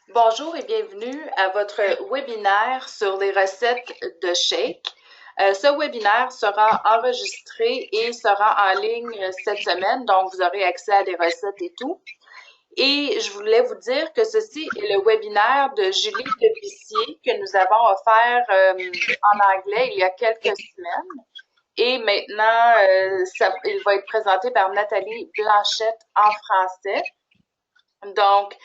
Bonjour et bienvenue à votre webinaire sur les recettes de shake. Ce webinaire sera enregistré et sera en ligne cette semaine, donc vous aurez accès à des recettes et tout. Et je voulais vous dire que ceci est le webinaire de Julie Debussier que nous avons offert en anglais il y a quelques semaines. Et maintenant, il va être présenté par Nathalie Blanchette en français. Donc,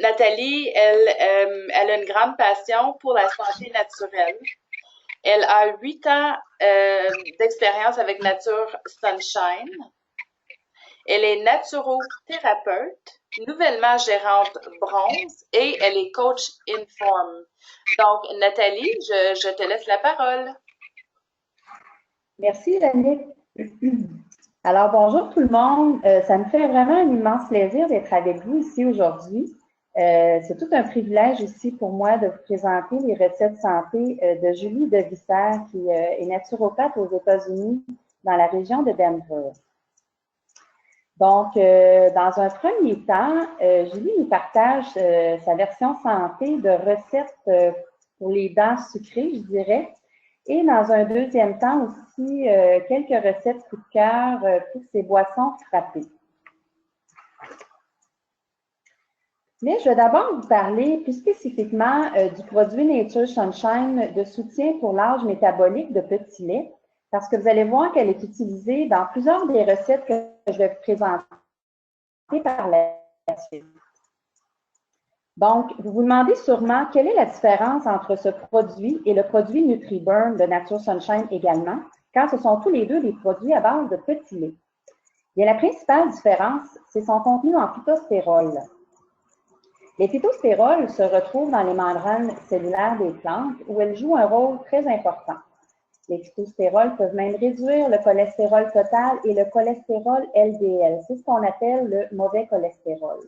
Nathalie, elle a une grande passion pour la santé naturelle. Elle a 8 ans d'expérience avec Nature Sunshine. Elle est naturothérapeute, nouvellement gérante bronze et elle est coach Inform. Donc, Nathalie, je te laisse la parole. Merci, Danique. Alors, bonjour tout le monde. Ça me fait vraiment un immense plaisir d'être avec vous ici aujourd'hui. C'est tout un privilège ici pour moi de vous présenter les recettes santé de Julie Devisser, qui est naturopathe aux États-Unis, dans la région de Denver. Donc, dans un premier temps, Julie nous partage sa version santé de recettes pour les dents sucrées, je dirais. Et dans un deuxième temps aussi, quelques recettes coup de cœur pour ces boissons frappées. Mais je vais d'abord vous parler plus spécifiquement du produit Nature Sunshine de soutien pour l'âge métabolique de petit lait, parce que vous allez voir qu'elle est utilisée dans plusieurs des recettes que je vais vous présenter par la suite. Donc, vous vous demandez sûrement quelle est la différence entre ce produit et le produit NutriBurn de Nature Sunshine également, car ce sont tous les deux des produits à base de petit lait. Bien, la principale différence, c'est son contenu en phytostérols. Les phytostérols se retrouvent dans les membranes cellulaires des plantes où elles jouent un rôle très important. Les phytostérols peuvent même réduire le cholestérol total et le cholestérol LDL. C'est ce qu'on appelle le mauvais cholestérol.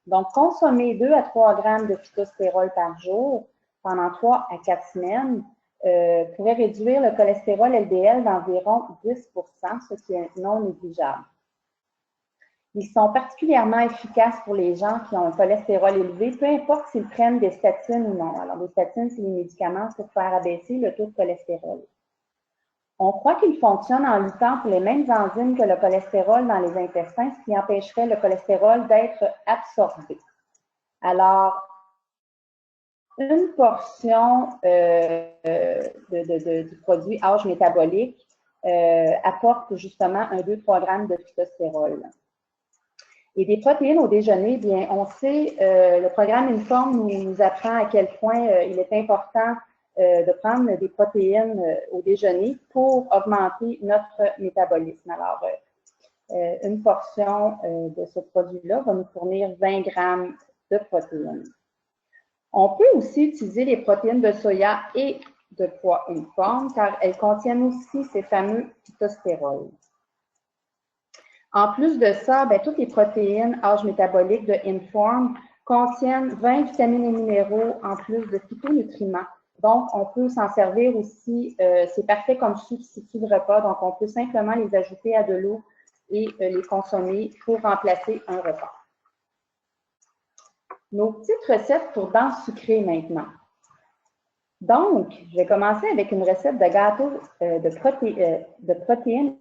Donc, consommer 2 à 3 grammes de phytostérol par jour pendant 3 à 4 semaines pourrait réduire le cholestérol LDL d'environ 10 ce qui est non négligeable. Ils sont particulièrement efficaces pour les gens qui ont un cholestérol élevé, peu importe s'ils prennent des statines ou non. Alors, les statines, c'est les médicaments pour faire abaisser le taux de cholestérol. On croit qu'il fonctionne en luttant pour les mêmes enzymes que le cholestérol dans les intestins, ce qui empêcherait le cholestérol d'être absorbé. Alors, une portion du produit âge métabolique apporte justement 2-3 grammes de phytostérol. Et des protéines au déjeuner, bien, on sait, le programme Inform nous apprend à quel point il est important de prendre des protéines au déjeuner pour augmenter notre métabolisme. Alors, une portion de ce produit-là va nous fournir 20 grammes de protéines. On peut aussi utiliser les protéines de soya et de pois Inform car elles contiennent aussi ces fameux phytostérols. En plus de ça, bien, toutes les protéines âge métabolique de Inform contiennent 20 vitamines et minéraux en plus de phytonutriments. Donc, on peut s'en servir aussi, c'est parfait comme substitut de repas, donc on peut simplement les ajouter à de l'eau et les consommer pour remplacer un repas. Nos petites recettes pour dents sucrées maintenant. Donc, je vais commencer avec une recette de gâteau de protéines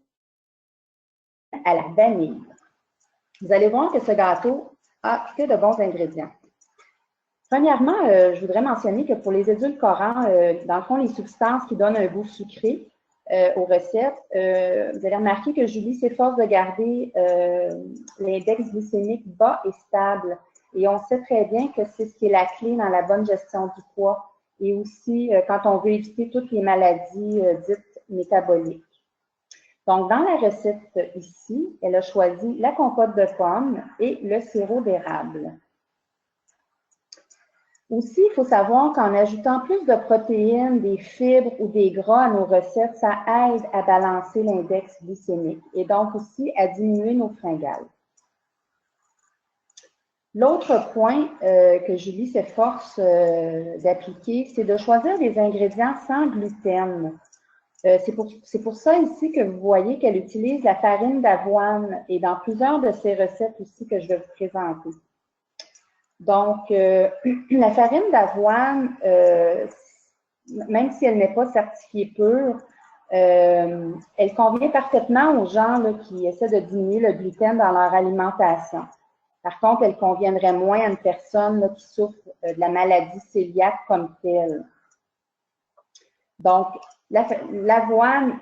à la vanille. Vous allez voir que ce gâteau a que de bons ingrédients. Premièrement, je voudrais mentionner que pour les édulcorants, dans le fond, les substances qui donnent un goût sucré aux recettes, vous allez remarquer que Julie s'efforce de garder l'index glycémique bas et stable. Et on sait très bien que c'est ce qui est la clé dans la bonne gestion du poids et aussi quand on veut éviter toutes les maladies dites métaboliques. Donc, dans la recette ici, elle a choisi la compote de pommes et le sirop d'érable. Aussi, il faut savoir qu'en ajoutant plus de protéines, des fibres ou des gras à nos recettes, ça aide à balancer l'index glycémique et donc aussi à diminuer nos fringales. L'autre point que Julie s'efforce d'appliquer, c'est de choisir des ingrédients sans gluten. C'est pour ça ici que vous voyez qu'elle utilise la farine d'avoine et dans plusieurs de ses recettes aussi que je vais vous présenter. Donc, la farine d'avoine, même si elle n'est pas certifiée pure, elle convient parfaitement aux gens là, qui essaient de diminuer le gluten dans leur alimentation. Par contre, elle conviendrait moins à une personne là, qui souffre de la maladie cœliaque comme telle. Donc, l'avoine,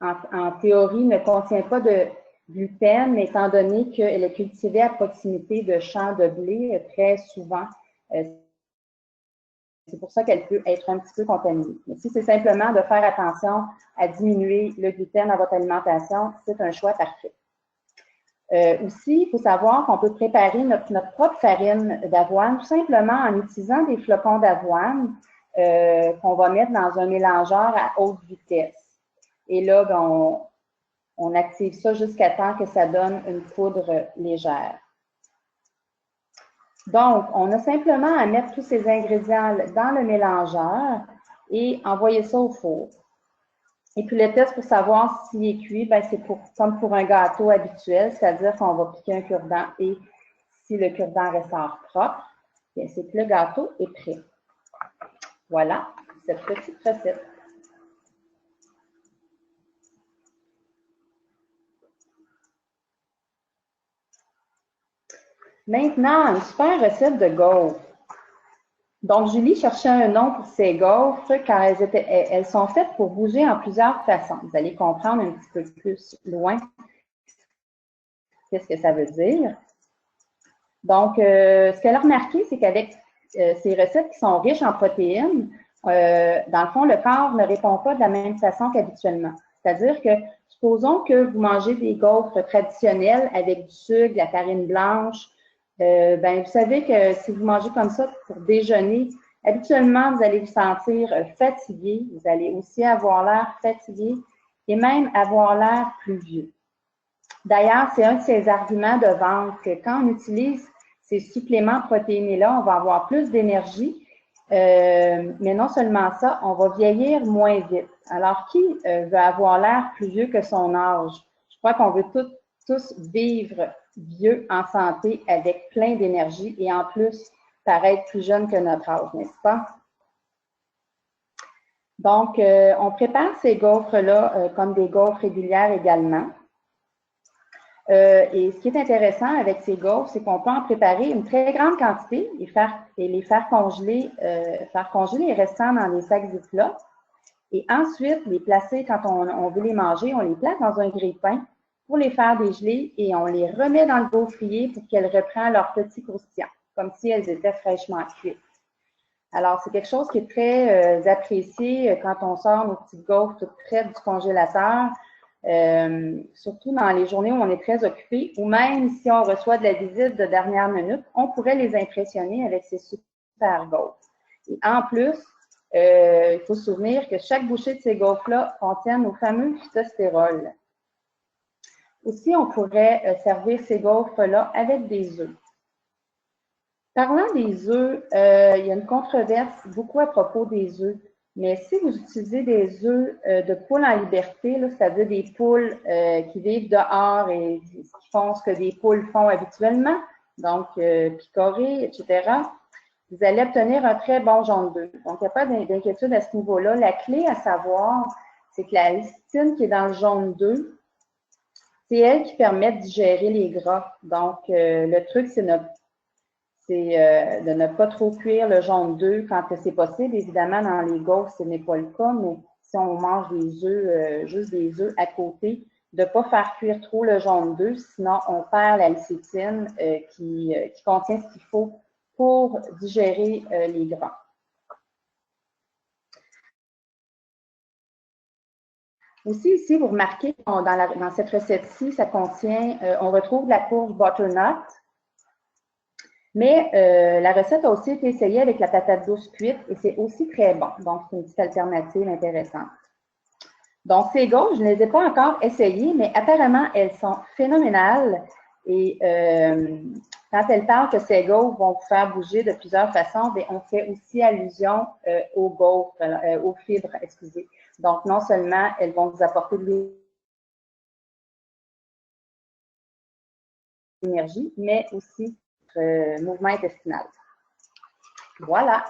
en théorie, ne contient pas de gluten, mais étant donné qu'elle est cultivée à proximité de champs de blé, très souvent, c'est pour ça qu'elle peut être un petit peu contaminée. Mais si c'est simplement de faire attention à diminuer le gluten dans votre alimentation, c'est un choix parfait. Aussi, il faut savoir qu'on peut préparer notre propre farine d'avoine tout simplement en utilisant des flocons d'avoine qu'on va mettre dans un mélangeur à haute vitesse. Et là, ben, on active ça jusqu'à temps que ça donne une poudre légère. Donc, on a simplement à mettre tous ces ingrédients dans le mélangeur et envoyer ça au four. Et puis, le test pour savoir s'il est cuit, ben, c'est comme pour un gâteau habituel, c'est-à-dire qu'on va piquer un cure-dent et si le cure-dent ressort propre, c'est que le gâteau est prêt. Voilà, cette petite recette. Maintenant, une super recette de gaufres. Donc, Julie cherchait un nom pour ces gaufres car elles sont faites pour bouger en plusieurs façons. Vous allez comprendre un petit peu plus loin qu'est-ce que ça veut dire. Donc, ce qu'elle a remarqué, c'est qu'avec ces recettes qui sont riches en protéines, dans le fond, le corps ne répond pas de la même façon qu'habituellement. C'est-à-dire que, supposons que vous mangez des gaufres traditionnelles avec du sucre, de la farine blanche, ben, vous savez que si vous mangez comme ça pour déjeuner, habituellement, vous allez vous sentir fatigué, vous allez aussi avoir l'air fatigué et même avoir l'air plus vieux. D'ailleurs, c'est un de ces arguments de vente que quand on utilise ces suppléments protéinés-là, on va avoir plus d'énergie, mais non seulement ça, on va vieillir moins vite. Alors, qui veut avoir l'air plus vieux que son âge? Je crois qu'on veut tous vivre vieux en santé avec plein d'énergie et en plus paraître plus jeune que notre âge, n'est-ce pas? Donc, on prépare ces gaufres-là comme des gaufres régulières également. Et ce qui est intéressant avec ces gaufres, c'est qu'on peut en préparer une très grande quantité et les faire congeler les restants dans des sacs Ziploc. Et ensuite, les placer quand on veut les manger, on les place dans un grille-pain pour les faire dégeler et on les remet dans le gaufrier pour qu'elles reprennent leur petit croustillant, comme si elles étaient fraîchement cuites. Alors, c'est quelque chose qui est très apprécié quand on sort nos petites gaufres toutes prêtes du congélateur. Surtout dans les journées où on est très occupé, ou même si on reçoit de la visite de dernière minute, on pourrait les impressionner avec ces super gaufres. Et en plus, il faut se souvenir que chaque bouchée de ces gaufres-là contient nos fameux phytostérol. Aussi, on pourrait servir ces gaufres-là avec des œufs. Parlant des œufs, il y a une controverse beaucoup à propos des œufs. Mais si vous utilisez des œufs de poules en liberté, c'est-à-dire des poules qui vivent dehors et qui font ce que des poules font habituellement, donc picorées, etc., vous allez obtenir un très bon jaune d'œuf. Donc, il n'y a pas d'inquiétude à ce niveau-là. La clé à savoir, c'est que la lécithine qui est dans le jaune d'œuf, c'est elle qui permet de digérer les gras. Donc, le truc, c'est de ne pas trop cuire le jaune d'œuf quand c'est possible. Évidemment, dans les gaufres, ce n'est pas le cas, mais si on mange des œufs, juste des œufs à côté, de ne pas faire cuire trop le jaune d'œuf, sinon on perd la lécithine qui contient ce qu'il faut pour digérer les gras. Aussi, ici, vous remarquez que dans cette recette-ci, ça contient, on retrouve la courge butternut. Mais la recette a aussi été essayée avec la patate douce cuite et c'est aussi très bon. Donc, c'est une petite alternative intéressante. Donc, ces gaufres, je ne les ai pas encore essayées, mais apparemment, elles sont phénoménales. Et quand elles parlent que ces gaufres vont vous faire bouger de plusieurs façons, bien, on fait aussi allusion aux gaufres, aux fibres, excusez. Donc, non seulement elles vont vous apporter de l'énergie, mais aussi votre mouvement intestinal. Voilà.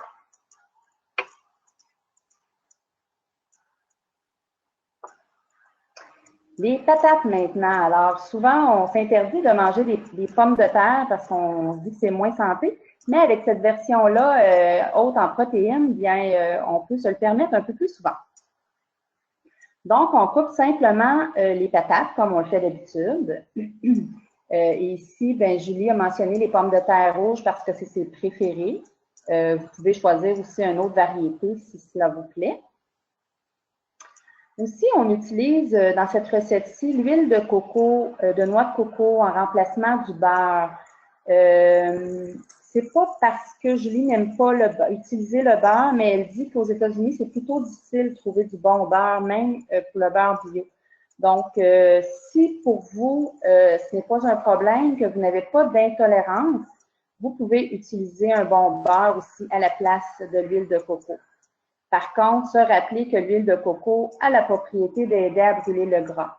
Les patates maintenant. Alors, souvent, on s'interdit de manger des pommes de terre parce qu'on se dit que c'est moins santé. Mais avec cette version-là, haute en protéines, bien, on peut se le permettre un peu plus souvent. Donc, on coupe simplement les patates comme on le fait d'habitude. Et ici, bien, Julie a mentionné les pommes de terre rouges parce que c'est ses préférées. Vous pouvez choisir aussi une autre variété si cela vous plaît. Aussi, on utilise dans cette recette-ci l'huile de coco, de noix de coco en remplacement du beurre. C'est pas parce que Julie n'aime pas utiliser le beurre, mais elle dit qu'aux États-Unis, c'est plutôt difficile de trouver du bon beurre, même pour le beurre bio. Donc, si pour vous, ce n'est pas un problème, que vous n'avez pas d'intolérance, vous pouvez utiliser un bon beurre aussi à la place de l'huile de coco. Par contre, se rappeler que l'huile de coco a la propriété d'aider à brûler le gras.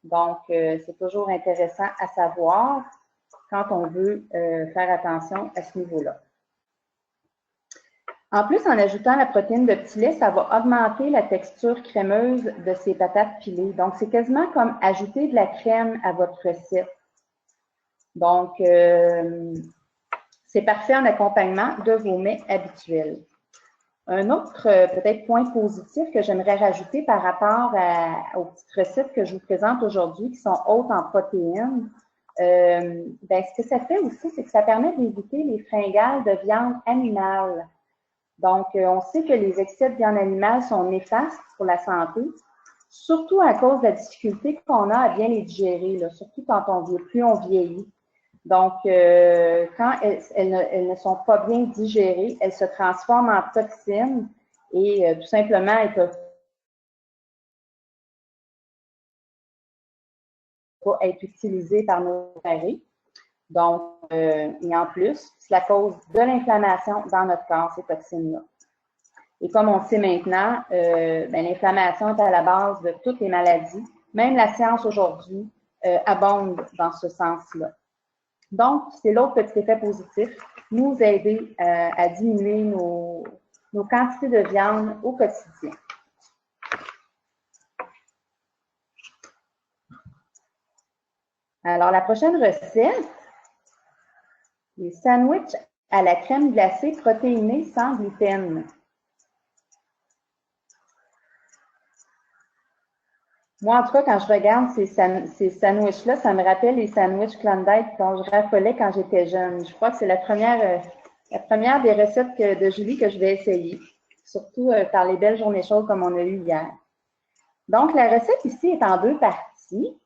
Donc, c'est toujours intéressant à savoir quand on veut faire attention à ce niveau-là. En plus, en ajoutant la protéine de petit lait, ça va augmenter la texture crémeuse de ces patates pilées. Donc, c'est quasiment comme ajouter de la crème à votre recette. Donc, c'est parfait en accompagnement de vos mets habituels. Un autre peut-être point positif que j'aimerais rajouter par rapport aux petites recettes que je vous présente aujourd'hui qui sont hautes en protéines, ben, ce que ça fait aussi, c'est que ça permet d'éviter les fringales de viande animale. Donc, on sait que les excès de viande animale sont néfastes pour la santé, surtout à cause de la difficulté qu'on a à bien les digérer, là, surtout quand plus on vieillit. Donc, quand elles ne sont pas bien digérées, elles se transforment en toxines et tout simplement, elles peuvent pas être utilisées par nos appareils. Donc, et en plus, c'est la cause de l'inflammation dans notre corps, ces toxines-là. Et comme on sait maintenant, ben, l'inflammation est à la base de toutes les maladies. Même la science aujourd'hui abonde dans ce sens-là. Donc, c'est l'autre petit effet positif, nous aider à diminuer nos quantités de viande au quotidien. Alors, la prochaine recette, les sandwichs à la crème glacée protéinée sans gluten. Moi, en tout cas, quand je regarde ces sandwichs-là, ça me rappelle les sandwichs Klondike dont je raffolais quand j'étais jeune. Je crois que c'est la première des recettes de Julie que je vais essayer, surtout par les belles journées chaudes comme on a eu hier. Donc, la recette ici est en 2 parties.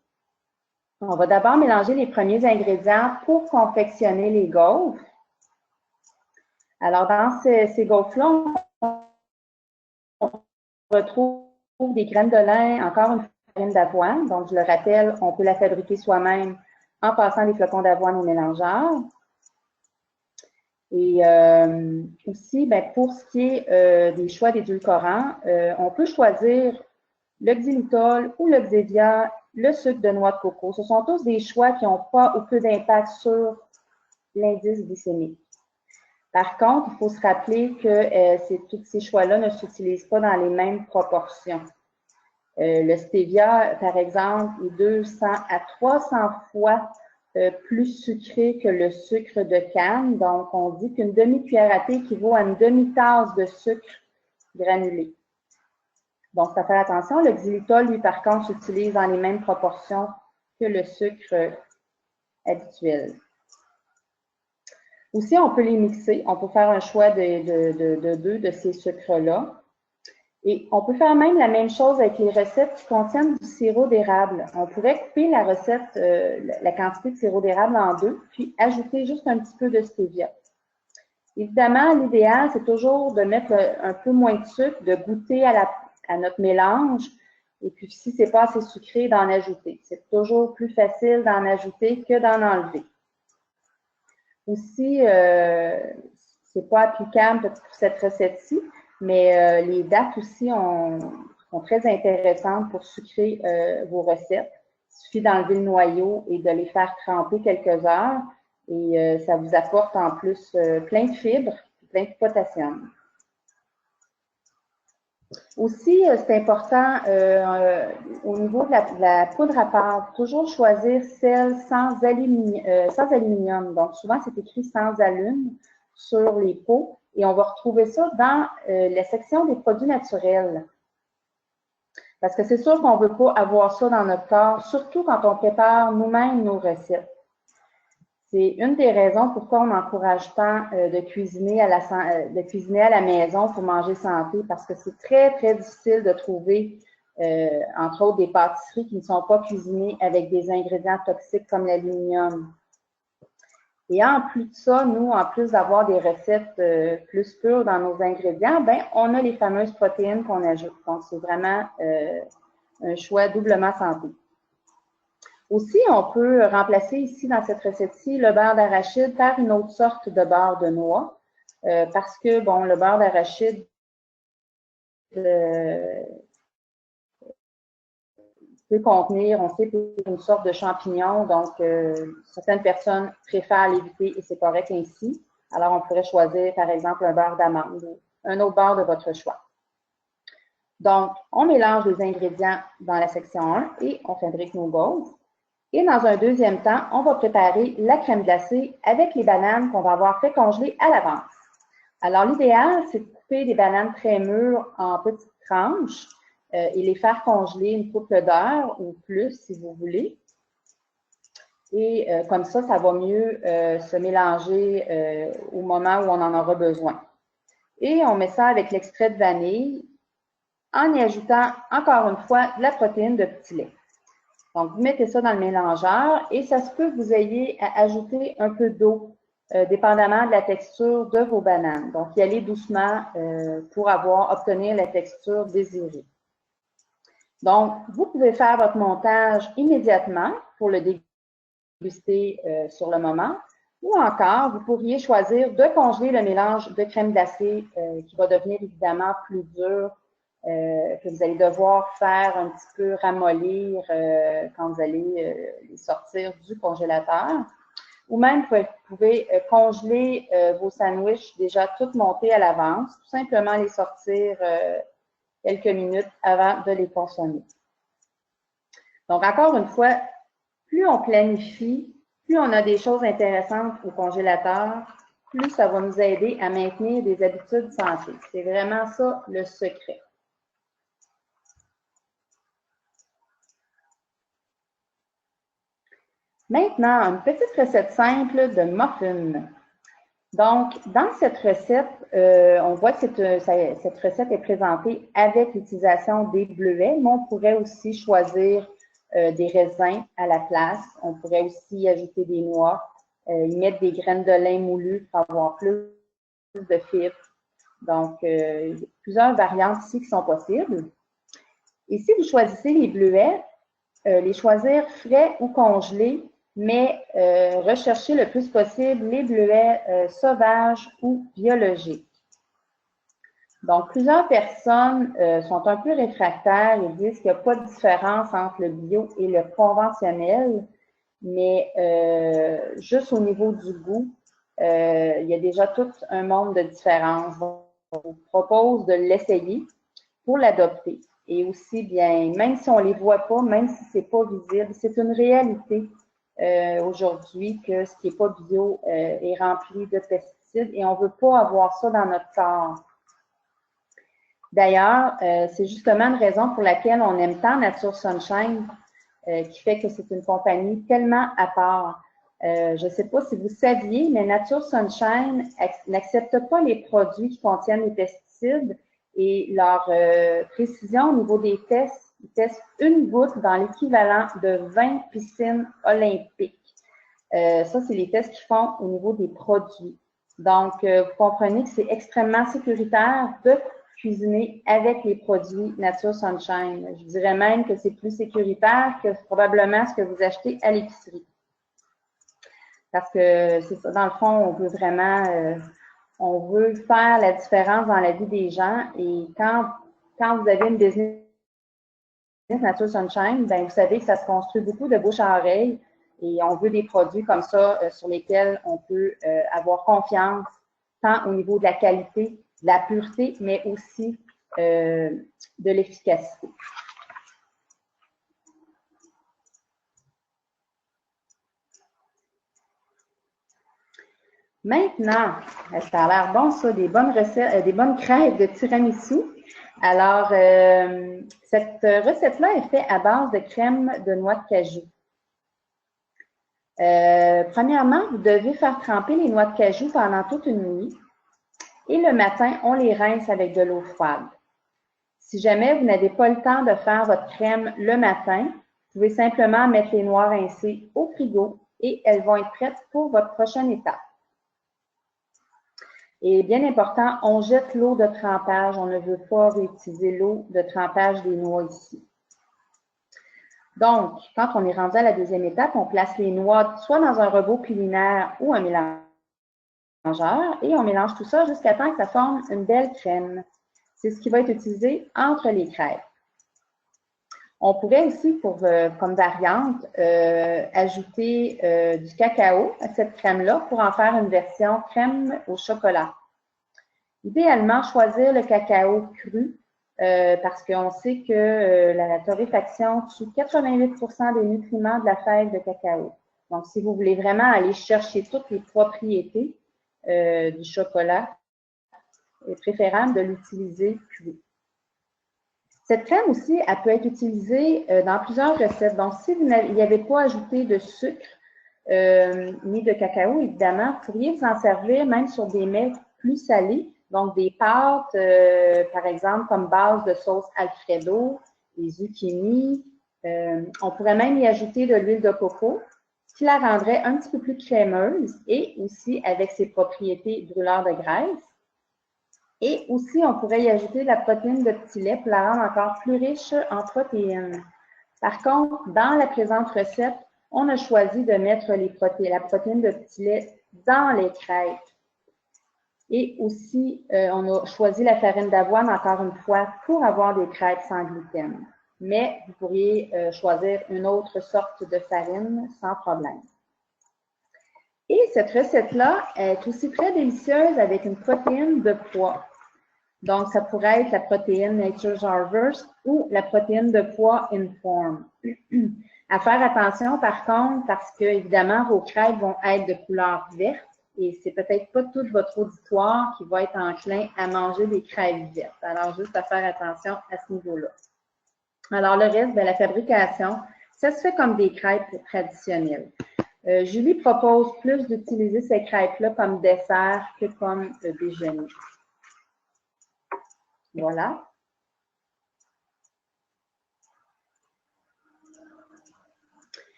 On va d'abord mélanger les premiers ingrédients pour confectionner les gaufres. Alors, dans ces gaufres-là, on retrouve des graines de lin, encore une farine d'avoine. Donc, je le rappelle, on peut la fabriquer soi-même en passant des flocons d'avoine au mélangeur. Et aussi, ben, pour ce qui est des choix d'édulcorants, on peut choisir le xylitol ou le Xévia, le sucre de noix de coco. Ce sont tous des choix qui n'ont pas ou peu d'impact sur l'indice glycémique. Par contre, il faut se rappeler que tous ces choix-là ne s'utilisent pas dans les mêmes proportions. Le stevia, par exemple, est 200 à 300 fois plus sucré que le sucre de canne. Donc, on dit qu'une demi-cuillère à thé équivaut à une demi-tasse de sucre granulé. Donc, ça fait attention. Le xylitol, lui, par contre, s'utilise dans les mêmes proportions que le sucre habituel. Aussi, on peut les mixer. On peut faire un choix de 2 de ces sucres-là. Et on peut faire même la même chose avec les recettes qui contiennent du sirop d'érable. On pourrait couper la recette, la quantité de sirop d'érable en 2, puis ajouter juste un petit peu de stevia. Évidemment, l'idéal, c'est toujours de mettre un peu moins de sucre, de goûter à notre mélange. Et puis, si ce n'est pas assez sucré, d'en ajouter. C'est toujours plus facile d'en ajouter que d'en enlever. Aussi, ce n'est pas applicable pour cette recette-ci, mais les dattes aussi sont très intéressantes pour sucrer vos recettes. Il suffit d'enlever le noyau et de les faire tremper quelques heures. Et ça vous apporte en plus plein de fibres, plein de potassium. Aussi, c'est important au niveau de la poudre à pâte, toujours choisir celle sans aluminium. Donc, souvent, c'est écrit sans alum sur les pots et on va retrouver ça dans la section des produits naturels. Parce que c'est sûr qu'on ne veut pas avoir ça dans notre corps, surtout quand on prépare nous-mêmes nos recettes. C'est une des raisons pourquoi on n'encourage pas de cuisiner à la maison pour manger santé, parce que c'est très, très difficile de trouver, entre autres, des pâtisseries qui ne sont pas cuisinées avec des ingrédients toxiques comme l'aluminium. Et en plus de ça, nous, en plus d'avoir des recettes plus pures dans nos ingrédients, ben, on a les fameuses protéines qu'on ajoute. Donc, c'est vraiment un choix doublement santé. Aussi, on peut remplacer ici, dans cette recette-ci, le beurre d'arachide par une autre sorte de beurre de noix, parce que, bon, le beurre d'arachide peut contenir, on sait, une sorte de champignon, donc certaines personnes préfèrent l'éviter et c'est correct ainsi. Alors, on pourrait choisir, par exemple, un beurre d'amande ou un autre beurre de votre choix. Donc, on mélange les ingrédients dans la section 1 et on fabrique nos gaufres. Et dans un deuxième temps, on va préparer la crème glacée avec les bananes qu'on va avoir fait congeler à l'avance. Alors, l'idéal, c'est de couper des bananes très mûres en petites tranches et les faire congeler une couple d'heures ou plus, si vous voulez. Et comme ça va mieux se mélanger au moment où on en aura besoin. Et on met ça avec l'extrait de vanille en y ajoutant, encore une fois, de la protéine de petit lait. Donc, vous mettez ça dans le mélangeur et ça se peut que vous ayez à ajouter un peu d'eau, dépendamment de la texture de vos bananes. Donc, y aller doucement pour obtenir la texture désirée. Donc, vous pouvez faire votre montage immédiatement pour le déguster sur le moment. Ou encore, vous pourriez choisir de congeler le mélange de crème glacée qui va devenir évidemment plus dur, que vous allez devoir faire un petit peu ramollir quand vous allez les sortir du congélateur. Ou même, vous pouvez congeler vos sandwichs déjà tout montés à l'avance, tout simplement les sortir quelques minutes avant de les consommer. Donc, encore une fois, plus on planifie, plus on a des choses intéressantes au congélateur, plus ça va nous aider à maintenir des habitudes santé. C'est vraiment ça le secret. Maintenant, une petite recette simple de muffins. Donc, dans cette recette, on voit que cette recette est présentée avec l'utilisation des bleuets, mais on pourrait aussi choisir des raisins à la place. On pourrait aussi ajouter des noix, y mettre des graines de lin moulues pour avoir plus de fibres. Donc, il y a plusieurs variantes ici qui sont possibles. Et si vous choisissez les bleuets, les choisir frais ou congelés, mais recherchez le plus possible les bleuets sauvages ou biologiques. Donc, plusieurs personnes sont un peu réfractaires et disent qu'il n'y a pas de différence entre le bio et le conventionnel, mais juste au niveau du goût, il y a déjà tout un monde de différences. Donc, on vous propose de l'essayer pour l'adopter. Et aussi, bien, même si on ne les voit pas, même si ce n'est pas visible, c'est une réalité aujourd'hui que ce qui n'est pas bio est rempli de pesticides et on ne veut pas avoir ça dans notre corps. D'ailleurs, c'est justement une raison pour laquelle on aime tant Nature Sunshine, qui fait que c'est une compagnie tellement à part. Je ne sais pas si vous saviez, mais Nature Sunshine n'accepte pas les produits qui contiennent des pesticides et leur précision au niveau des tests, ils testent une goutte dans l'équivalent de 20 piscines olympiques. Ça, c'est les tests qu'ils font au niveau des produits. Donc, vous comprenez que c'est extrêmement sécuritaire de cuisiner avec les produits Nature Sunshine. Je dirais même que c'est plus sécuritaire que probablement ce que vous achetez à l'épicerie. Parce que c'est ça, dans le fond, on veut vraiment, on veut faire la différence dans la vie des gens. Et quand vous avez une business Nature Sunshine, ben vous savez que ça se construit beaucoup de bouche à oreille. Et on veut des produits comme ça sur lesquels on peut avoir confiance, tant au niveau de la qualité, de la pureté, mais aussi de l'efficacité. Maintenant, ça a l'air bon ça, des bonnes recettes, des bonnes crêpes de tiramisu. Alors, cette recette-là est faite à base de crème de noix de cajou. Premièrement, vous devez faire tremper les noix de cajou pendant toute une nuit et le matin, on les rince avec de l'eau froide. Si jamais vous n'avez pas le temps de faire votre crème le matin, vous pouvez simplement mettre les noix rincées au frigo et elles vont être prêtes pour votre prochaine étape. Et bien important, on jette l'eau de trempage. On ne veut pas réutiliser l'eau de trempage des noix ici. Donc, quand on est rendu à la deuxième étape, on place les noix soit dans un robot culinaire ou un mélangeur et on mélange tout ça jusqu'à temps que ça forme une belle crème. C'est ce qui va être utilisé entre les crêpes. On pourrait aussi, comme variante, ajouter du cacao à cette crème-là pour en faire une version crème au chocolat. Idéalement, choisir le cacao cru parce qu'on sait que la torréfaction tue 88% des nutriments de la fève de cacao. Donc, si vous voulez vraiment aller chercher toutes les propriétés du chocolat, il est préférable de l'utiliser cru. Cette crème aussi, elle peut être utilisée dans plusieurs recettes. Donc, si vous n'y avez pas ajouté de sucre ni de cacao, évidemment, vous pourriez vous en servir même sur des mets plus salés. Donc, des pâtes, par exemple, comme base de sauce Alfredo, des zucchini. On pourrait même y ajouter de l'huile de coco, ce qui la rendrait un petit peu plus crémeuse et aussi avec ses propriétés brûleurs de graisse. Et aussi, on pourrait y ajouter de la protéine de petit lait pour la rendre encore plus riche en protéines. Par contre, dans la présente recette, on a choisi de mettre la protéine de petit lait dans les crêpes. Et aussi, on a choisi la farine d'avoine, encore une fois, pour avoir des crêpes sans gluten. Mais vous pourriez choisir une autre sorte de farine sans problème. Et cette recette-là est aussi très délicieuse avec une protéine de pois. Donc, ça pourrait être la protéine Nature's Harvest ou la protéine de pois Inform. À faire attention, par contre, parce que, évidemment, vos crêpes vont être de couleur verte et c'est peut-être pas tout votre auditoire qui va être enclin à manger des crêpes vertes. Alors, juste à faire attention à ce niveau-là. Alors, le reste, la fabrication, ça se fait comme des crêpes traditionnelles. Julie propose plus d'utiliser ces crêpes-là comme dessert que comme déjeuner. Voilà.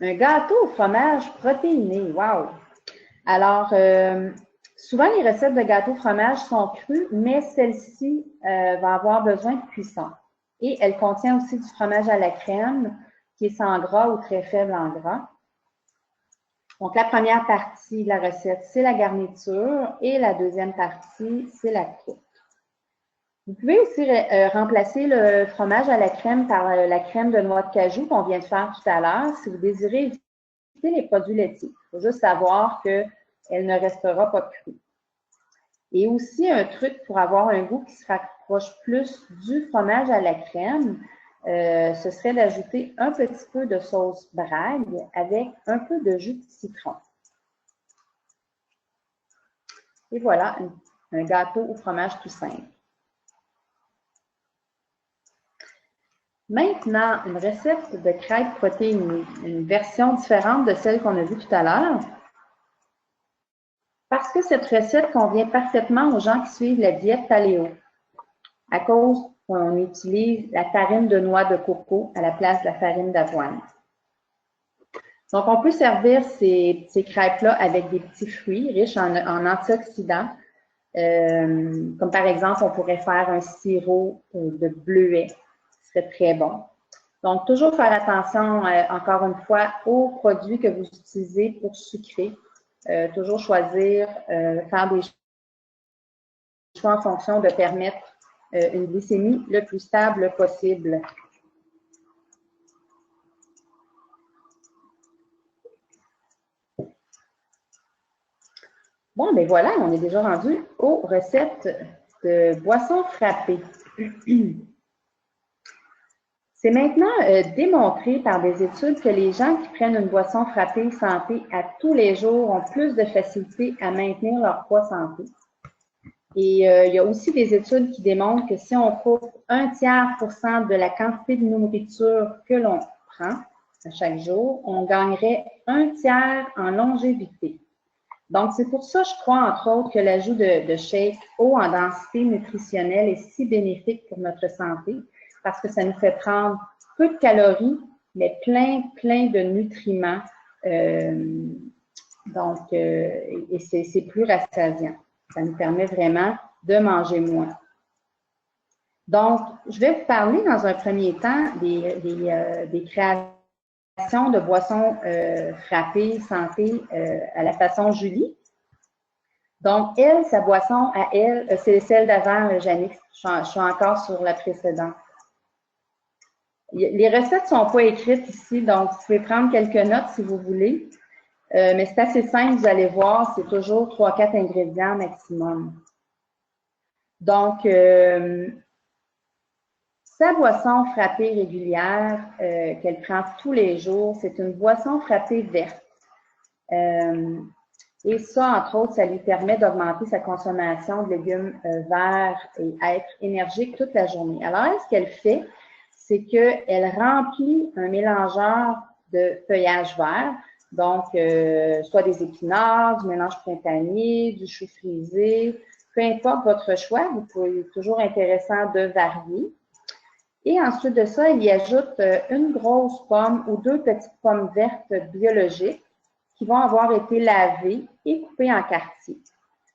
Un gâteau au fromage protéiné. Wow! Alors, souvent, les recettes de gâteau au fromage sont crues, mais celle-ci va avoir besoin de cuisson. Et elle contient aussi du fromage à la crème, qui est sans gras ou très faible en gras. Donc, la première partie de la recette, c'est la garniture et la deuxième partie, c'est la croûte. Vous pouvez aussi remplacer le fromage à la crème par la crème de noix de cajou qu'on vient de faire tout à l'heure si vous désirez éviter les produits laitiers. Il faut juste savoir qu'elle ne restera pas crue. Et aussi, un truc pour avoir un goût qui se rapproche plus du fromage à la crème, ce serait d'ajouter un petit peu de sauce Bragg avec un peu de jus de citron. Et voilà, un gâteau au fromage tout simple. Maintenant, une recette de crêpes protéinées, une version différente de celle qu'on a vue tout à l'heure. Parce que cette recette convient parfaitement aux gens qui suivent la diète paléo, à cause qu'on utilise la farine de noix de coco à la place de la farine d'avoine. Donc, on peut servir ces crêpes-là avec des petits fruits riches en antioxydants. Comme par exemple, on pourrait faire un sirop de bleuet. C'est très bon. Donc, toujours faire attention, encore une fois, aux produits que vous utilisez pour sucrer. Toujours choisir, faire des choix en fonction de permettre une glycémie le plus stable possible. Bon, ben voilà, on est déjà rendu aux recettes de boissons frappées. C'est maintenant démontré par des études que les gens qui prennent une boisson frappée santé à tous les jours ont plus de facilité à maintenir leur poids santé. Et il y a aussi des études qui démontrent que si on coupe 1/3% de la quantité de nourriture que l'on prend à chaque jour, on gagnerait 1/3 en longévité. Donc, c'est pour ça, je crois, entre autres, que l'ajout de shakes haut en densité nutritionnelle est si bénéfique pour notre santé parce que ça nous fait prendre peu de calories, mais plein de nutriments. Et c'est plus rassasiant. Ça nous permet vraiment de manger moins. Donc, je vais vous parler dans un premier temps des créations de boissons frappées, santé, à la façon Julie. Donc, elle, sa boisson à elle, c'est celle d'avant, Jannick. Je suis encore sur la précédente. Les recettes ne sont pas écrites ici, donc vous pouvez prendre quelques notes si vous voulez. Mais c'est assez simple, vous allez voir, c'est toujours 3-4 ingrédients maximum. Donc, sa boisson frappée régulière qu'elle prend tous les jours, c'est une boisson frappée verte. Et ça, entre autres, ça lui permet d'augmenter sa consommation de légumes verts et être énergique toute la journée. Alors, elle, ce qu'elle fait, c'est qu'elle remplit un mélangeur de feuillage vert, donc soit des épinards, du mélange printanier, du chou frisé, peu importe votre choix, vous pouvez toujours intéressant de varier. Et ensuite de ça, il y ajoute une grosse pomme ou 2 petites pommes vertes biologiques qui vont avoir été lavées et coupées en quartiers.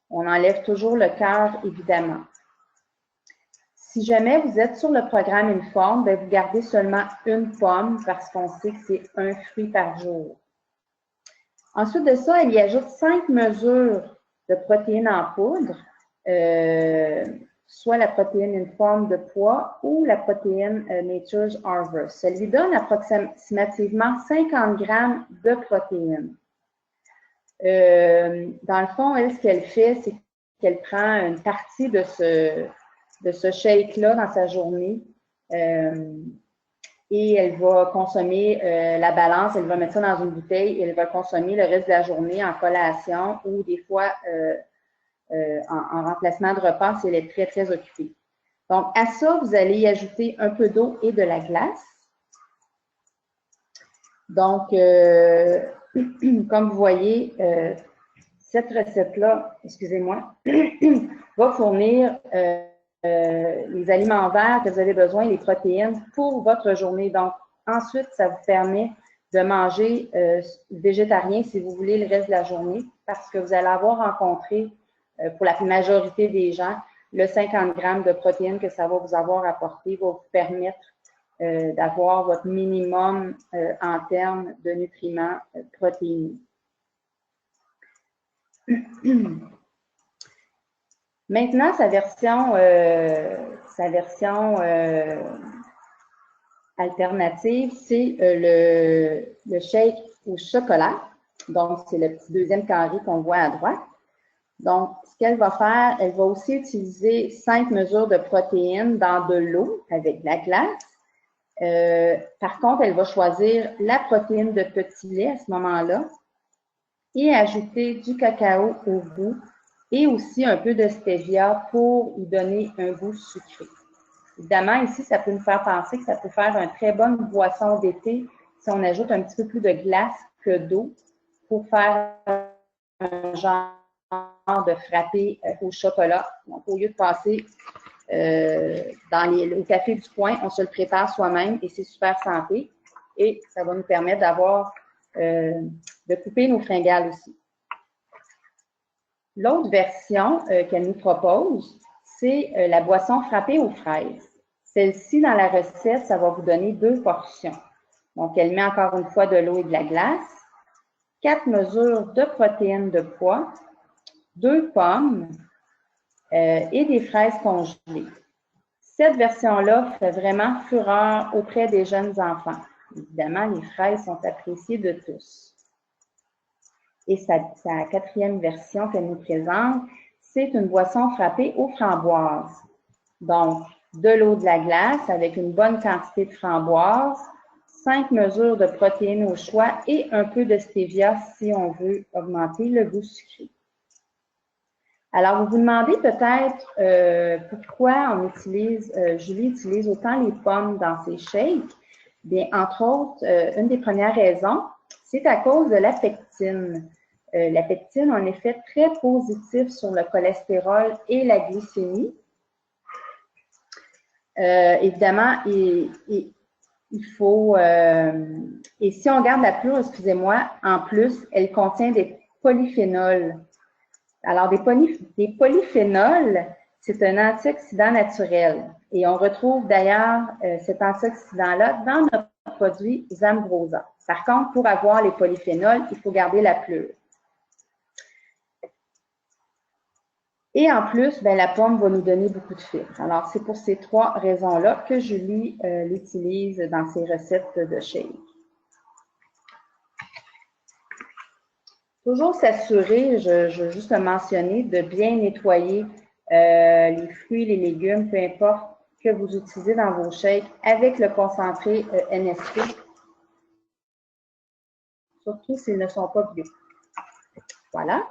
On enlève toujours le cœur, évidemment. Si jamais vous êtes sur le programme Informe, bien, vous gardez seulement une pomme parce qu'on sait que c'est un fruit par jour. Ensuite de ça, il y ajoute 5 mesures de protéines en poudre, soit la protéine Informe de pois ou la protéine Nature's Harvest. Ça lui donne approximativement 50 grammes de protéines. Dans le fond, elle, ce qu'elle fait, c'est qu'elle prend une partie de ce shake-là dans sa journée et elle va consommer la balance, elle va mettre ça dans une bouteille et elle va consommer le reste de la journée en collation ou des fois en remplacement de repas si elle est très occupée. Donc, à ça, vous allez y ajouter un peu d'eau et de la glace. Donc, comme vous voyez, cette recette-là, excusez-moi, va fournir les aliments verts que vous avez besoin, les protéines pour votre journée. Donc, ensuite, ça vous permet de manger végétarien si vous voulez le reste de la journée parce que vous allez avoir rencontré, pour la majorité des gens, le 50 grammes de protéines que ça va vous avoir apporté va vous permettre d'avoir votre minimum en termes de nutriments protéinés. Maintenant, sa version alternative, c'est le shake au chocolat. Donc, c'est le petit deuxième carré qu'on voit à droite. Donc, ce qu'elle va faire, elle va aussi utiliser 5 mesures de protéines dans de l'eau avec de la glace. Par contre, elle va choisir la protéine de petit lait à ce moment-là et ajouter du cacao au goût et aussi un peu de stevia pour lui donner un goût sucré. Évidemment, ici, ça peut nous faire penser que ça peut faire une très bonne boisson d'été si on ajoute un petit peu plus de glace que d'eau pour faire un genre de frappé au chocolat. Donc, au lieu de passer au café du coin, on se le prépare soi-même et c'est super santé. Et ça va nous permettre d'avoir, de couper nos fringales aussi. L'autre version qu'elle nous propose, c'est la boisson frappée aux fraises. Celle-ci, dans la recette, ça va vous donner 2 portions. Donc, elle met encore une fois de l'eau et de la glace, 4 mesures de protéines de pois, 2 pommes et des fraises congelées. Cette version-là fait vraiment fureur auprès des jeunes enfants. Évidemment, les fraises sont appréciées de tous. et sa quatrième version qu'elle nous présente, c'est une boisson frappée aux framboises. Donc, de l'eau de la glace avec une bonne quantité de framboises, 5 mesures de protéines au choix et un peu de stevia si on veut augmenter le goût sucré. Alors, vous vous demandez peut-être pourquoi Julie utilise autant les pommes dans ses shakes. Bien, entre autres, une des premières raisons, c'est à cause de la pectine. La pectine a un effet très positif sur le cholestérol et la glycémie. Évidemment, il faut... et si on regarde la plure, excusez-moi, en plus, elle contient des polyphénols. Alors, des polyphénols, c'est un antioxydant naturel. Et on retrouve d'ailleurs cet antioxydant-là dans notre produit Zambrosa. Par contre, pour avoir les polyphénols, il faut garder la plure. Et en plus, ben, la pomme va nous donner beaucoup de fibres. Alors, c'est pour ces 3 raisons-là que Julie l'utilise dans ses recettes de shake. Toujours s'assurer, je veux juste le mentionner, de bien nettoyer les fruits, les légumes, peu importe que vous utilisez dans vos shakes avec le concentré NSP, surtout s'ils ne sont pas bio. Voilà.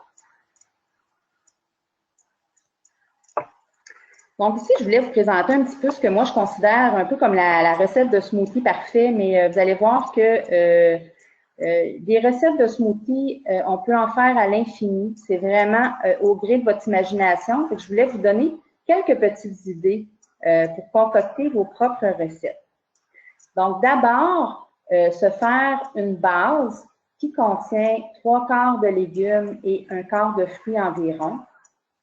Donc ici, je voulais vous présenter un petit peu ce que moi je considère un peu comme la recette de smoothie parfait, mais vous allez voir que des recettes de smoothie, on peut en faire à l'infini. C'est vraiment au gré de votre imagination. Donc, je voulais vous donner quelques petites idées pour concocter vos propres recettes. Donc, d'abord, se faire une base qui contient 3/4 de légumes et 1/4 de fruits environ.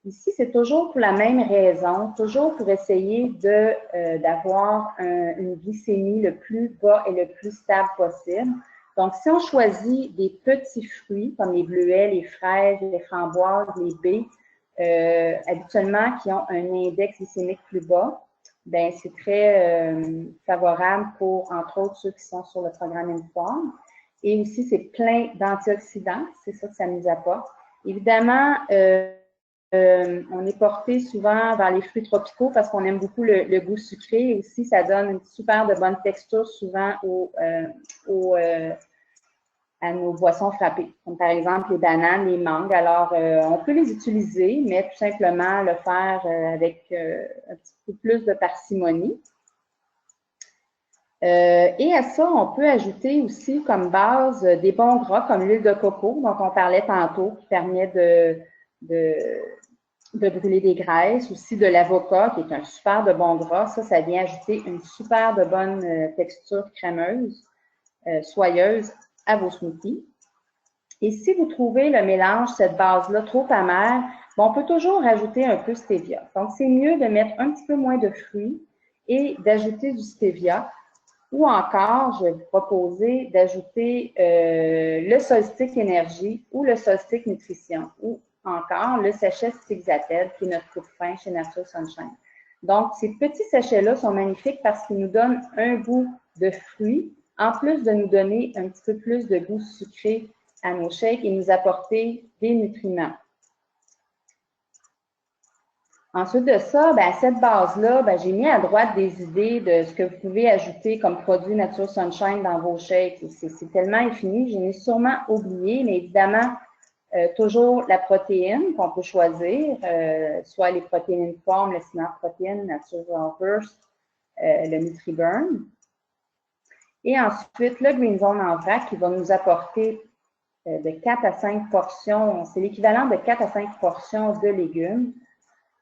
Ici, c'est toujours pour la même raison, toujours pour essayer d'avoir une glycémie le plus bas et le plus stable possible. Donc, si on choisit des petits fruits comme les bleuets, les fraises, les framboises, les baies, habituellement qui ont un index glycémique plus bas, ben c'est très favorable pour, entre autres, ceux qui sont sur le programme Inform. Et aussi, c'est plein d'antioxydants, c'est ça que ça nous apporte. Évidemment, on est porté souvent vers les fruits tropicaux parce qu'on aime beaucoup le goût sucré. Et aussi, ça donne une super de bonne texture souvent à nos boissons frappées, comme par exemple les bananes, les mangues. Alors, on peut les utiliser, mais tout simplement le faire avec un petit peu plus de parcimonie. Et à ça, on peut ajouter aussi comme base des bons gras comme l'huile de coco, dont on parlait tantôt, qui permet de brûler des graisses, aussi de l'avocat, qui est un super de bon gras. Ça vient ajouter une super de bonne texture crémeuse, soyeuse à vos smoothies. Et si vous trouvez le mélange, cette base-là, trop amère, bon, on peut toujours rajouter un peu stevia. Donc, c'est mieux de mettre un petit peu moins de fruits et d'ajouter du stevia. Ou encore, je vais vous proposer d'ajouter le Solstick Énergie ou le Solstick Nutrition ou encore le sachet Stixated, qui est notre coup de fin chez Nature Sunshine. Donc, ces petits sachets-là sont magnifiques parce qu'ils nous donnent un goût de fruits, en plus de nous donner un petit peu plus de goût sucré à nos shakes et nous apporter des nutriments. Ensuite de ça, ben, à cette base-là, ben, j'ai mis à droite des idées de ce que vous pouvez ajouter comme produit Nature Sunshine dans vos shakes. C'est tellement infini, j'en ai sûrement oublié, mais évidemment, toujours la protéine qu'on peut choisir, soit les protéines Inform, le Smart Protein, Nature First, le NutriBurn. Et ensuite, le Green Zone en vrac qui va nous apporter de 4 à 5 portions, c'est l'équivalent de 4 à 5 portions de légumes.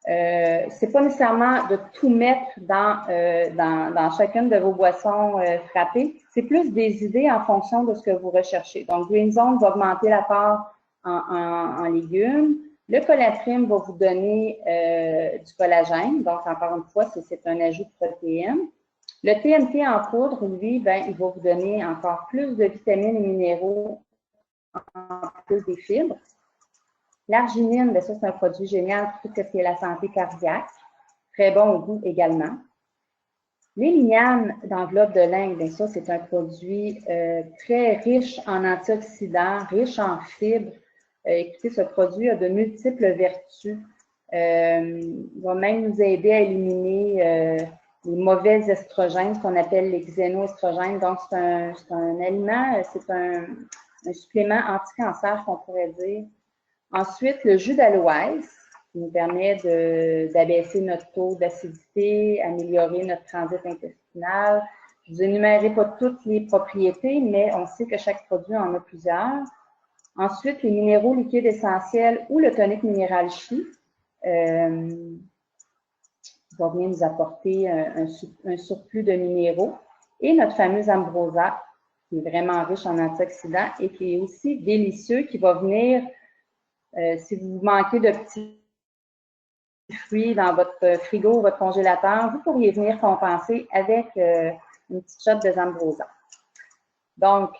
C'est pas nécessairement de tout mettre dans chacune de vos boissons frappées. C'est plus des idées en fonction de ce que vous recherchez. Donc, Green Zone va augmenter la part en légumes. Le Colatrim va vous donner du collagène. Donc, encore une fois, c'est un ajout de protéines. Le TNT en poudre, lui, ben, il va vous donner encore plus de vitamines et minéraux en plus des fibres. L'arginine, ben ça, c'est un produit génial pour tout ce qui est la santé cardiaque. Très bon au goût également. Les lignanes d'enveloppe de lin, bien ça, c'est un produit très riche en antioxydants, riche en fibres. Écoutez, ce produit a de multiples vertus. Il va même nous aider à éliminer les mauvais estrogènes, ce qu'on appelle les xénoestrogènes. Donc, c'est un aliment, c'est un supplément anti-cancer qu'on pourrait dire. Ensuite, le jus d'aloès, qui nous permet d'abaisser notre taux d'acidité, améliorer notre transit intestinal. Je vous énumérerai pas toutes les propriétés, mais on sait que chaque produit en a plusieurs. Ensuite, les minéraux liquides essentiels ou le tonique minéral Chi va venir nous apporter un surplus de minéraux. Et notre fameuse ambrosia, qui est vraiment riche en antioxydants et qui est aussi délicieux, qui va venir, si vous manquez de petits fruits dans votre frigo ou votre congélateur, vous pourriez venir compenser avec une petite shot de ambrosia. Donc,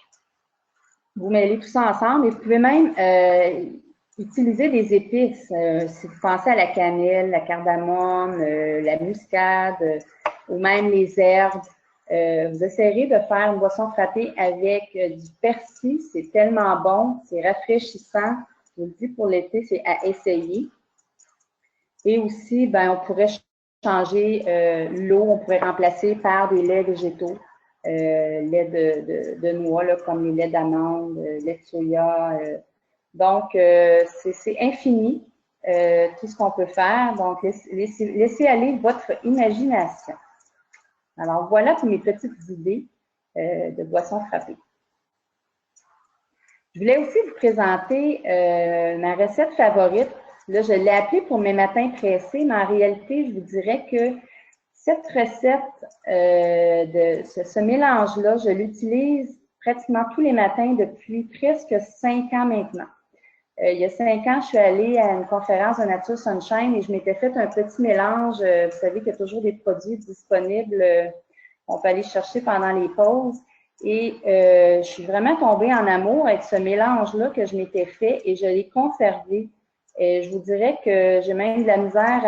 vous mêlez tout ça ensemble et vous pouvez même utiliser des épices. Si vous pensez à la cannelle, la cardamome, la muscade ou même les herbes, vous essayerez de faire une boisson frappée avec du persil. C'est tellement bon, c'est rafraîchissant. Je vous le dis, pour l'été, c'est à essayer. Et aussi, ben, on pourrait changer l'eau, on pourrait remplacer par des laits végétaux. Lait de noix, là, comme les laits d'amande, lait de soya. Donc, c'est infini tout ce qu'on peut faire. Donc, laissez aller votre imagination. Alors, voilà pour mes petites idées de boissons frappées. Je voulais aussi vous présenter ma recette favorite. Là, je l'ai appelée pour mes matins pressés, mais en réalité, je vous dirais que cette recette, ce mélange-là, je l'utilise pratiquement tous les matins depuis presque 5 ans maintenant. Il y a 5 ans, je suis allée à une conférence de Nature Sunshine et je m'étais fait un petit mélange. Vous savez qu'il y a toujours des produits disponibles qu'on peut aller chercher pendant les pauses. Et je suis vraiment tombée en amour avec ce mélange-là que je m'étais fait et je l'ai conservé. Et je vous dirais que j'ai même de la misère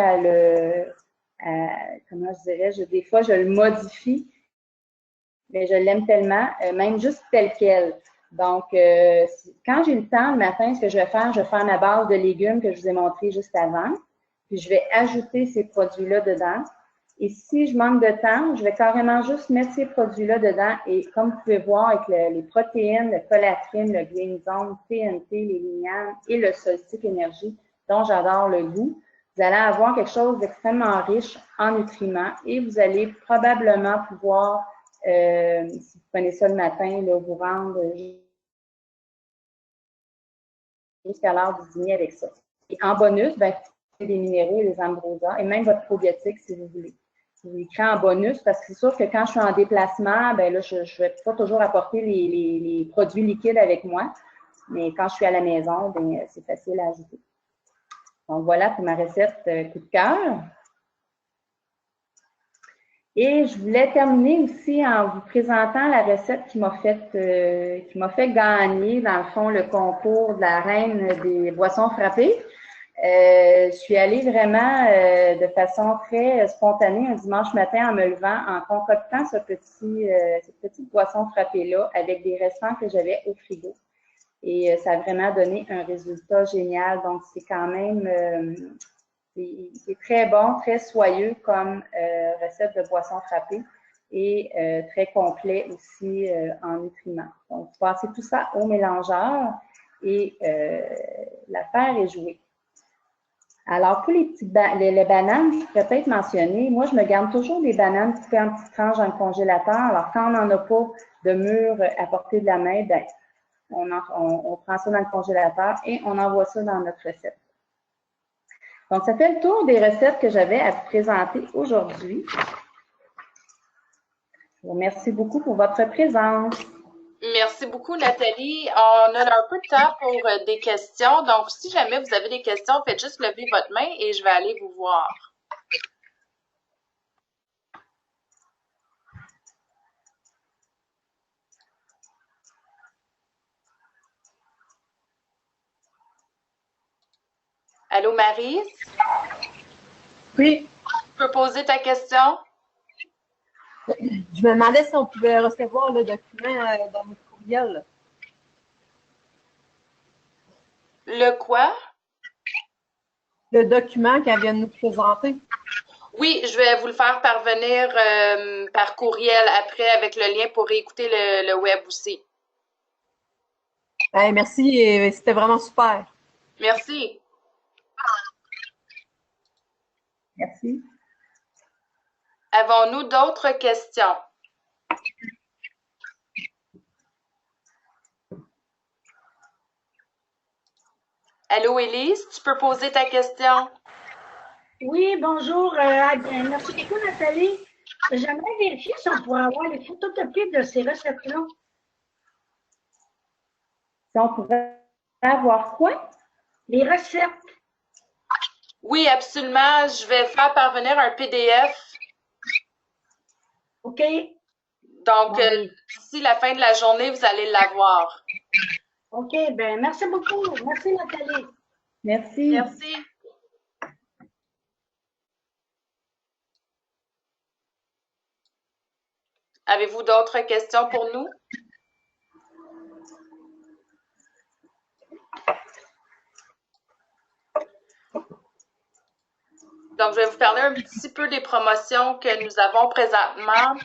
comment je dirais, des fois, je le modifie, mais je l'aime tellement, même juste tel quel. Donc, quand j'ai le temps le matin, ce que je vais faire ma base de légumes que je vous ai montré juste avant, puis je vais ajouter ces produits-là dedans. Et si je manque de temps, je vais carrément juste mettre ces produits-là dedans et comme vous pouvez voir avec les protéines, le collatrine, le Gainzone, TNT, les lignanes et le Solstick Énergie, dont j'adore le goût, vous allez avoir quelque chose d'extrêmement riche en nutriments et vous allez probablement pouvoir, si vous prenez ça le matin, là, vous rendre jusqu'à l'heure du dîner avec ça. Et en bonus, ben, des minéraux et des ambrosias et même votre probiotique si vous voulez. Je vous l'écris en bonus parce que c'est sûr que quand je suis en déplacement, ben là, je ne vais pas toujours apporter les produits liquides avec moi. Mais quand je suis à la maison, ben, c'est facile à ajouter. Donc, voilà pour ma recette coup de cœur. Et je voulais terminer aussi en vous présentant la recette qui m'a fait gagner, dans le fond, le concours de la reine des boissons frappées. Je suis allée vraiment de façon très spontanée un dimanche matin en me levant, en concoctant cette petite boisson frappée-là avec des restants que j'avais au frigo. Et ça a vraiment donné un résultat génial. Donc, c'est quand même, c'est très bon, très soyeux comme recette de boisson frappée et très complet aussi en nutriments. Donc, vous passez tout ça au mélangeur et l'affaire est jouée. Alors, pour les bananes, je pourrais peut-être mentionner, moi, je me garde toujours des bananes coupées en petites tranches dans le congélateur. Alors, quand on n'en a pas de mûres à portée de la main, ben, on prend ça dans le congélateur et on envoie ça dans notre recette. Donc, ça fait le tour des recettes que j'avais à vous présenter aujourd'hui. Je vous remercie beaucoup pour votre présence. Merci beaucoup, Nathalie. On a un peu de temps pour des questions. Donc, si jamais vous avez des questions, faites juste lever votre main et je vais aller vous voir. Allô, Marie? Oui. Tu peux poser ta question? Je me demandais si on pouvait recevoir le document dans votre courriel. Le quoi? Le document qu'elle vient de nous présenter. Oui, je vais vous le faire parvenir par courriel après avec le lien pour écouter le web aussi. Hey, merci, et c'était vraiment super. Merci. Merci. Avons-nous d'autres questions? Allô, Élise, tu peux poser ta question? Oui, bonjour. Merci beaucoup, Nathalie. J'aimerais vérifier si on pourrait avoir les photocopies de ces recettes-là. Si on pourrait avoir quoi? Les recettes. Oui, absolument. Je vais faire parvenir un PDF. OK? Donc, Bon. d'ici la fin de la journée, vous allez l'avoir. OK, ben merci beaucoup. Merci, Nathalie. Merci. Merci. Avez-vous d'autres questions pour nous? Donc, je vais vous parler un petit peu des promotions que nous avons présentement.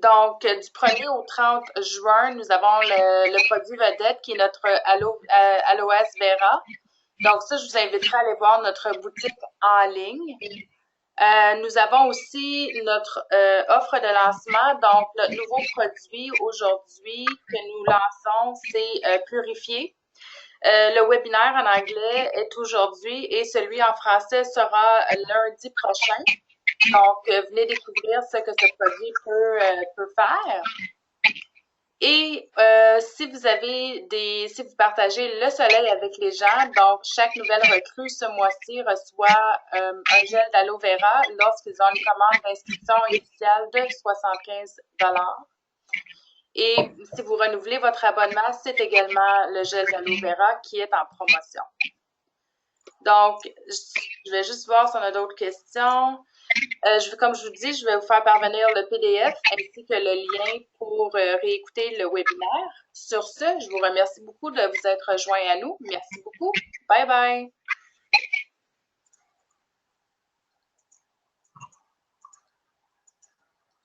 Donc, du 1er au 30 juin, nous avons le produit vedette qui est notre Aloes Vera. Donc, ça, je vous inviterai à aller voir notre boutique en ligne. Nous avons aussi notre offre de lancement. Donc, notre nouveau produit aujourd'hui que nous lançons, c'est Purifié. Le webinaire en anglais est aujourd'hui et celui en français sera lundi prochain. Donc, venez découvrir ce que ce produit peut faire. Et si vous partagez le soleil avec les gens, donc chaque nouvelle recrue ce mois-ci reçoit un gel d'aloe vera lorsqu'ils ont une commande d'inscription initiale de 75 $. Et si vous renouvelez votre abonnement, c'est également le gel d'aloe vera qui est en promotion. Donc, je vais juste voir si on a d'autres questions. Comme je vous dis, je vais vous faire parvenir le PDF ainsi que le lien pour réécouter le webinaire. Sur ce, je vous remercie beaucoup de vous être rejoints à nous. Merci beaucoup. Bye bye.